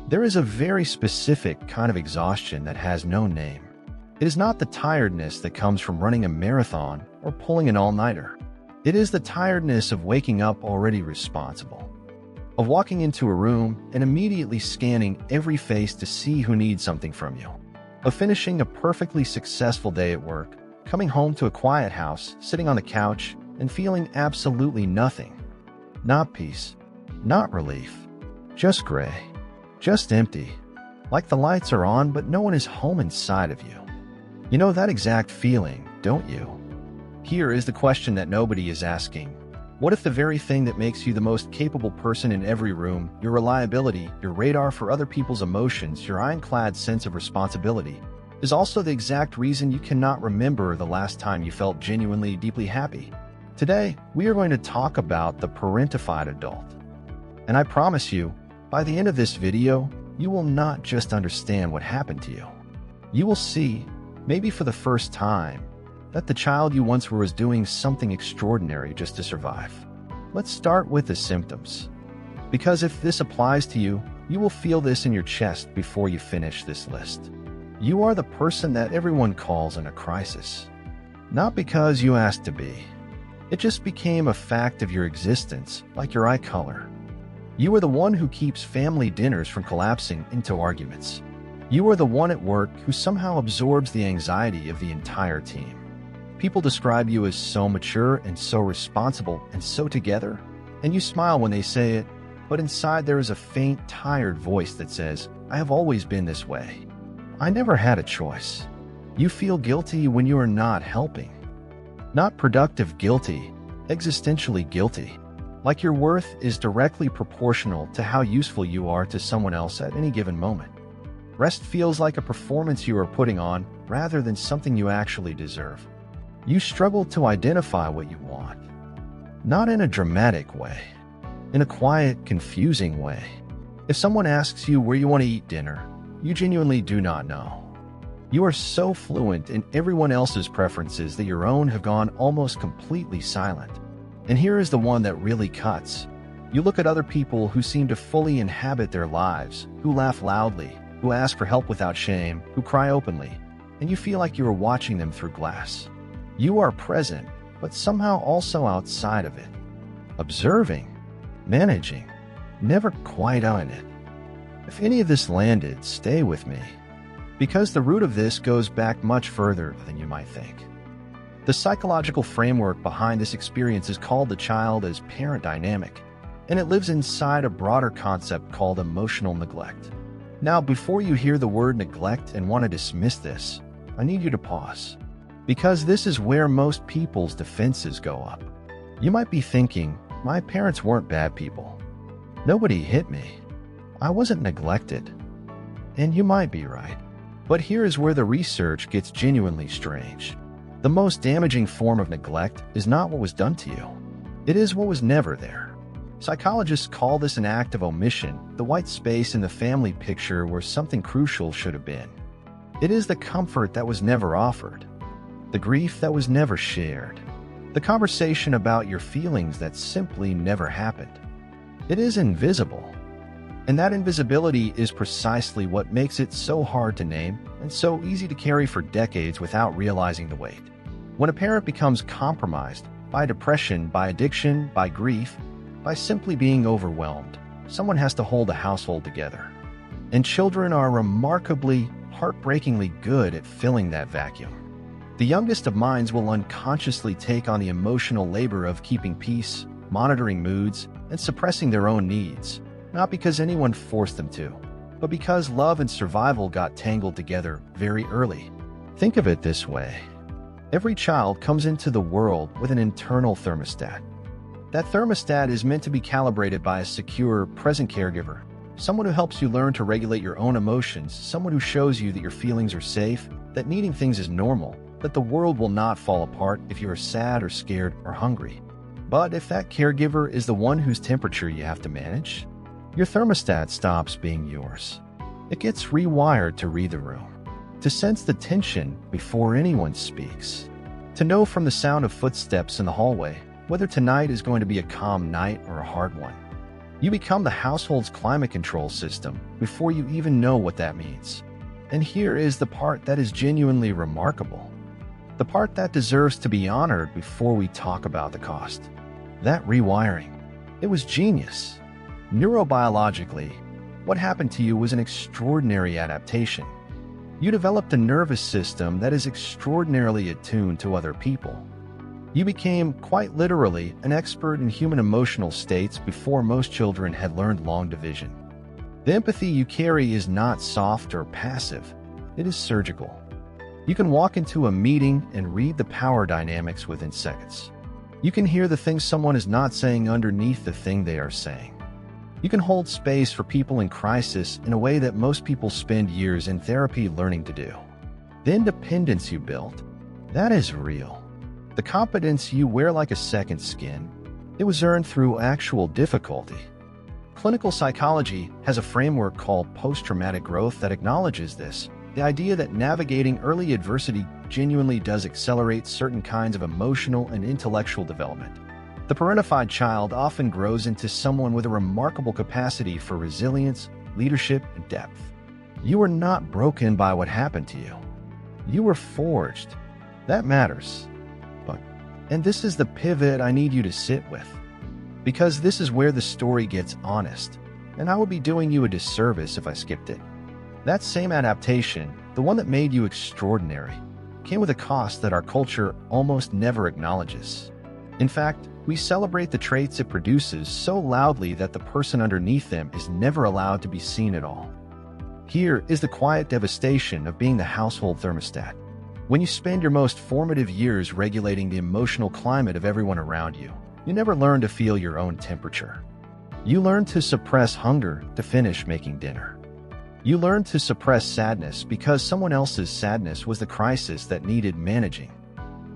There is a very specific kind of exhaustion that has no name. It is not the tiredness that comes from running a marathon or pulling an all-nighter. It is the tiredness of waking up already responsible, of walking into a room and immediately scanning every face to see who needs something from you, of finishing a perfectly successful day at work, coming home to a quiet house, sitting on the couch, and feeling absolutely nothing. Not peace, not relief, just gray, just empty, like the lights are on but no one is home inside of you. You know that exact feeling, don't you? Here is the question that nobody is asking. What if the very thing that makes you the most capable person in every room, your reliability, your radar for other people's emotions, your ironclad sense of responsibility, is also the exact reason you cannot remember the last time you felt genuinely deeply happy? Today, we are going to talk about the parentified adult. And I promise you, by the end of this video, you will not just understand what happened to you. You will see, maybe for the first time, that the child you once were was doing something extraordinary just to survive. Let's start with the symptoms. Because if this applies to you, you will feel this in your chest before you finish this list. You are the person that everyone calls in a crisis. Not because you asked to be. It just became a fact of your existence, like your eye color. You are the one who keeps family dinners from collapsing into arguments. You are the one at work who somehow absorbs the anxiety of the entire team. People describe you as so mature and so responsible and so together, and you smile when they say it, but inside there is a faint, tired voice that says, I have always been this way. I never had a choice. You feel guilty when you are not helping. Not productive guilty, existentially guilty. Like your worth is directly proportional to how useful you are to someone else at any given moment. Rest feels like a performance you are putting on rather than something you actually deserve. You struggle to identify what you want. Not in a dramatic way. In a quiet, confusing way. If someone asks you where you want to eat dinner, you genuinely do not know. You are so fluent in everyone else's preferences that your own have gone almost completely silent. And here is the one that really cuts. You look at other people who seem to fully inhabit their lives, who laugh loudly, who ask for help without shame, who cry openly, and you feel like you are watching them through glass. You are present, but somehow also outside of it. Observing, managing, never quite on it. If any of this landed, stay with me. Because the root of this goes back much further than you might think. The psychological framework behind this experience is called the child as parent dynamic, and it lives inside a broader concept called emotional neglect. Now, before you hear the word neglect and want to dismiss this, I need you to pause. Because this is where most people's defenses go up. You might be thinking, my parents weren't bad people. Nobody hit me. I wasn't neglected. And you might be right. But here is where the research gets genuinely strange. The most damaging form of neglect is not what was done to you. It is what was never there. Psychologists call this an act of omission, the white space in the family picture where something crucial should have been. It is the comfort that was never offered. The grief that was never shared. The conversation about your feelings that simply never happened. It is invisible. And that invisibility is precisely what makes it so hard to name and so easy to carry for decades without realizing the weight. When a parent becomes compromised by depression, by addiction, by grief, by simply being overwhelmed, someone has to hold a household together. And children are remarkably, heartbreakingly good at filling that vacuum. The youngest of minds will unconsciously take on the emotional labor of keeping peace, monitoring moods, and suppressing their own needs, not because anyone forced them to, but because love and survival got tangled together very early. Think of it this way. Every child comes into the world with an internal thermostat. That thermostat is meant to be calibrated by a secure, present caregiver, someone who helps you learn to regulate your own emotions, someone who shows you that your feelings are safe, that needing things is normal, that the world will not fall apart if you are sad or scared or hungry. But if that caregiver is the one whose temperature you have to manage, your thermostat stops being yours. It gets rewired to read the room, to sense the tension before anyone speaks, to know from the sound of footsteps in the hallway whether tonight is going to be a calm night or a hard one. You become the household's climate control system before you even know what that means. And here is the part that is genuinely remarkable. The part that deserves to be honored before we talk about the cost. That rewiring. It was genius. Neurobiologically, what happened to you was an extraordinary adaptation. You developed a nervous system that is extraordinarily attuned to other people. You became, quite literally, an expert in human emotional states before most children had learned long division. The empathy you carry is not soft or passive. It is surgical. You can walk into a meeting and read the power dynamics within seconds. You can hear the things someone is not saying underneath the thing they are saying. You can hold space for people in crisis in a way that most people spend years in therapy learning to do. The independence you built, that is real. The competence you wear like a second skin, it was earned through actual difficulty. Clinical psychology has a framework called post-traumatic growth that acknowledges this, the idea that navigating early adversity genuinely does accelerate certain kinds of emotional and intellectual development. The parentified child often grows into someone with a remarkable capacity for resilience, leadership, and depth. You were not broken by what happened to you. You were forged. That matters. And this is the pivot I need you to sit with. Because this is where the story gets honest, and I would be doing you a disservice if I skipped it. That same adaptation, the one that made you extraordinary, came with a cost that our culture almost never acknowledges. In fact, we celebrate the traits it produces so loudly that the person underneath them is never allowed to be seen at all. Here is the quiet devastation of being the household thermostat. When you spend your most formative years regulating the emotional climate of everyone around you, you never learn to feel your own temperature. You learn to suppress hunger to finish making dinner. You learn to suppress sadness because someone else's sadness was the crisis that needed managing.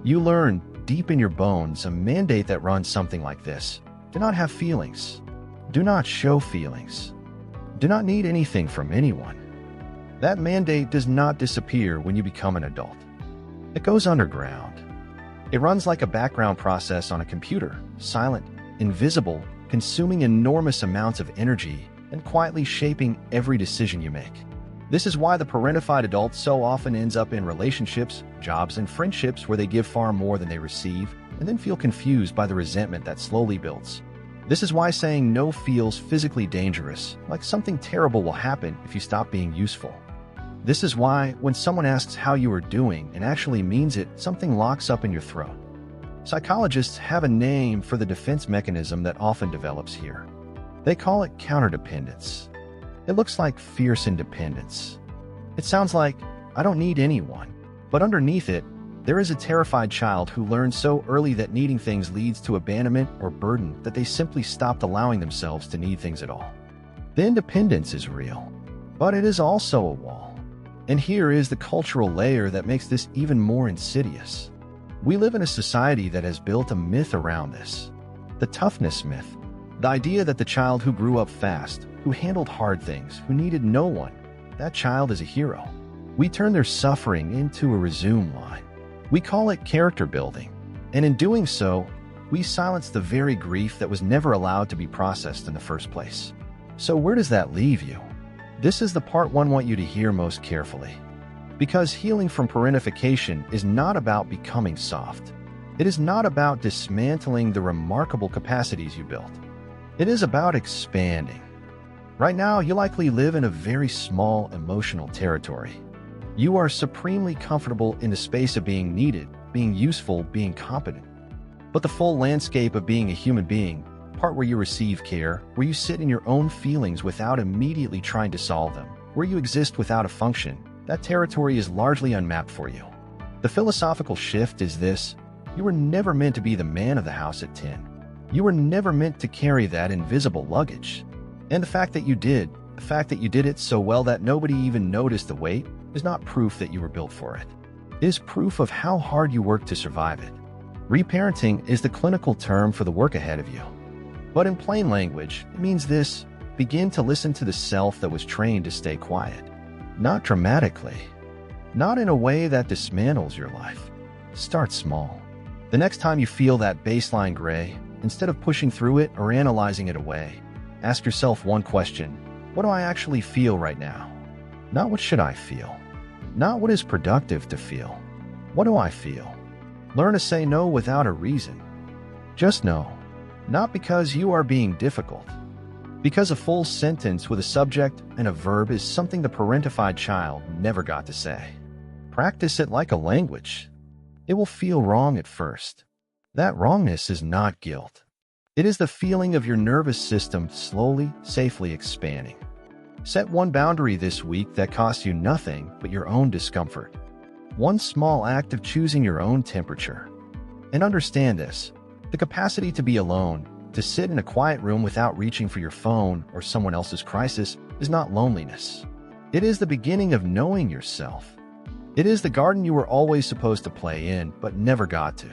You learn, deep in your bones, a mandate that runs something like this. Do not have feelings. Do not show feelings. Do not need anything from anyone. That mandate does not disappear when you become an adult. It goes underground. It runs like a background process on a computer, silent, invisible, consuming enormous amounts of energy and quietly shaping every decision you make. This is why the parentified adult so often ends up in relationships, jobs, and friendships where they give far more than they receive and then feel confused by the resentment that slowly builds. This is why saying no feels physically dangerous, like something terrible will happen if you stop being useful. This is why, when someone asks how you are doing and actually means it, something locks up in your throat. Psychologists have a name for the defense mechanism that often develops here. They call it counterdependence. It looks like fierce independence. It sounds like, I don't need anyone. But underneath it, there is a terrified child who learns so early that needing things leads to abandonment or burden that they simply stopped allowing themselves to need things at all. The independence is real, but it is also a wall. And here is the cultural layer that makes this even more insidious. We live in a society that has built a myth around this. The toughness myth. The idea that the child who grew up fast, who handled hard things, who needed no one, that child is a hero. We turn their suffering into a resume line. We call it character building. And in doing so, we silence the very grief that was never allowed to be processed in the first place. So where does that leave you? This is the part one want you to hear most carefully. Because healing from parentification is not about becoming soft. It is not about dismantling the remarkable capacities you built. It is about expanding. Right now, you likely live in a very small emotional territory. You are supremely comfortable in the space of being needed, being useful, being competent. But the full landscape of being a human being, part where you receive care, where you sit in your own feelings without immediately trying to solve them, where you exist without a function, that territory is largely unmapped for you. The philosophical shift is this: you were never meant to be the man of the house at 10. You were never meant to carry that invisible luggage. And the fact that you did it so well that nobody even noticed the weight, is not proof that you were built for it. It is proof of how hard you worked to survive it. Reparenting is the clinical term for the work ahead of you. But in plain language, it means this: begin to listen to the self that was trained to stay quiet. Not dramatically. Not in a way that dismantles your life. Start small. The next time you feel that baseline gray, instead of pushing through it or analyzing it away, Ask yourself one question: what do I actually feel right now? Not what should I feel? Not what is productive to feel. What do I feel? Learn to say no without a reason. Just no. Not because you are being difficult. Because a full sentence with a subject and a verb is something the parentified child never got to say. Practice it like a language. It will feel wrong at first. That wrongness is not guilt. It is the feeling of your nervous system slowly, safely expanding. Set one boundary this week that costs you nothing but your own discomfort. One small act of choosing your own temperature. And understand this: the capacity to be alone, to sit in a quiet room without reaching for your phone or someone else's crisis, is not loneliness. It is the beginning of knowing yourself. It is the garden you were always supposed to play in but never got to.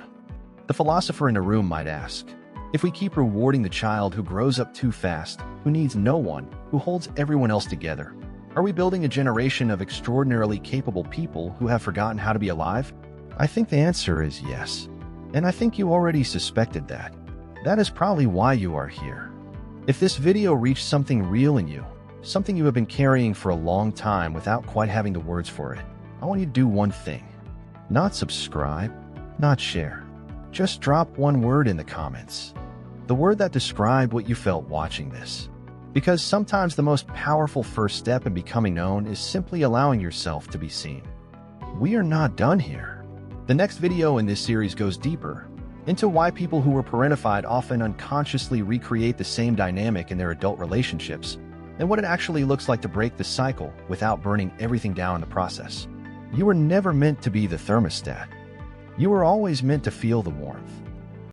The philosopher in a room might ask, if we keep rewarding the child who grows up too fast, who needs no one, who holds everyone else together, are we building a generation of extraordinarily capable people who have forgotten how to be alive? I think the answer is yes. And I think you already suspected that. That is probably why you are here. If this video reached something real in you, something you have been carrying for a long time without quite having the words for it, I want you to do one thing. Not subscribe, not share. Just drop one word in the comments. The word that described what you felt watching this. Because sometimes the most powerful first step in becoming known is simply allowing yourself to be seen. We are not done here. The next video in this series goes deeper into why people who were parentified often unconsciously recreate the same dynamic in their adult relationships, and what it actually looks like to break the cycle without burning everything down in the process. You were never meant to be the thermostat. You were always meant to feel the warmth.